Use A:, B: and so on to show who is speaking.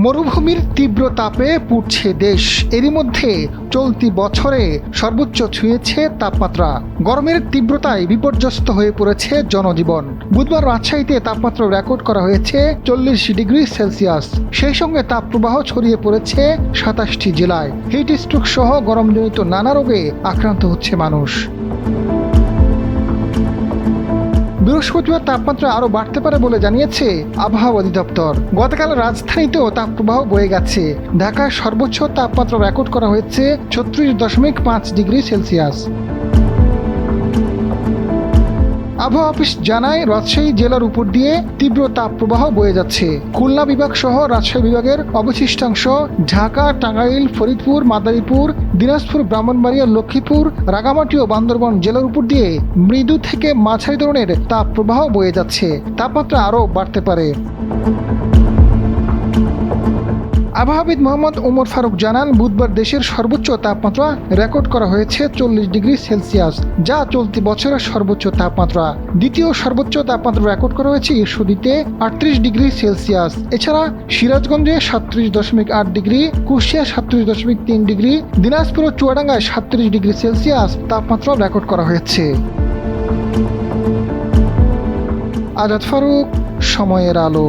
A: মরুভূমির তীব্র তাপে পুড়ছে দেশ। এরই মধ্যে চলতি বছরে সর্বোচ্চ ছুঁয়েছে তাপমাত্রা। গরমের তীব্রতায় বিপর্যস্ত হয়ে পড়েছে জনজীবন। বুধবার রাজশাহীতে তাপমাত্রা রেকর্ড করা হয়েছে 40 ডিগ্রি সেলসিয়াস। সেই সঙ্গে তাপপ্রবাহ ছড়িয়ে পড়েছে 27টি জেলায়। হিট স্ট্রোক সহ গরমজনিত নানা রোগে আক্রান্ত হচ্ছে মানুষ। বৃহস্পতিবার তাপমাত্রা আরও বাড়তে পারে বলে জানিয়েছে আবহাওয়া অধিদপ্তর। গতকাল রাজধানীতেও তাপপ্রবাহ বয়ে গেছে। ঢাকায় সর্বোচ্চ তাপমাত্রা রেকর্ড করা হয়েছে 36.5 ডিগ্রি সেলসিয়াস। আবহাওয়া অফিস জানায়, রাজশাহী জেলার উপর দিয়ে তীব্র তাপপ্রবাহ বয়ে যাচ্ছে। খুলনা বিভাগ সহ রাজশাহী বিভাগের অবশিষ্টাংশ, ঢাকা, টাঙ্গাইল, ফরিদপুর, মাদারীপুর, দিনাজপুর, ব্রাহ্মণবাড়িয়া, লক্ষ্মীপুর, রাঙামাটি ও বান্দরবান জেলার উপর দিয়ে মৃদু থেকে মাঝারি ধরনের তাপপ্রবাহ বয়ে যাচ্ছে। তাপমাত্রা আরও বাড়তে পারে। আবহাওয়াবিদ মোহাম্মদ ওমর ফারুক জানান, বুধবার দেশের সর্বোচ্চ তাপমাত্রা রেকর্ড করা হয়েছে 40 ডিগ্রি সেলসিয়াস, যা চলতি বছরের সর্বোচ্চ তাপমাত্রা। দ্বিতীয় সর্বোচ্চ তাপমাত্রা রেকর্ড করা হয়েছে ঈশ্বরদীতে 38 ডিগ্রি সেলসিয়াস। এছাড়া সিরাজগঞ্জে 37.8 ডিগ্রি, কুষ্টিয়া 37.3 ডিগ্রি, দিনাজপুর ও চুয়াডাঙ্গায় 37 ডিগ্রি সেলসিয়াস তাপমাত্রা রেকর্ড করা হয়েছে। আজাদ ফারুক, সময়ের আলো।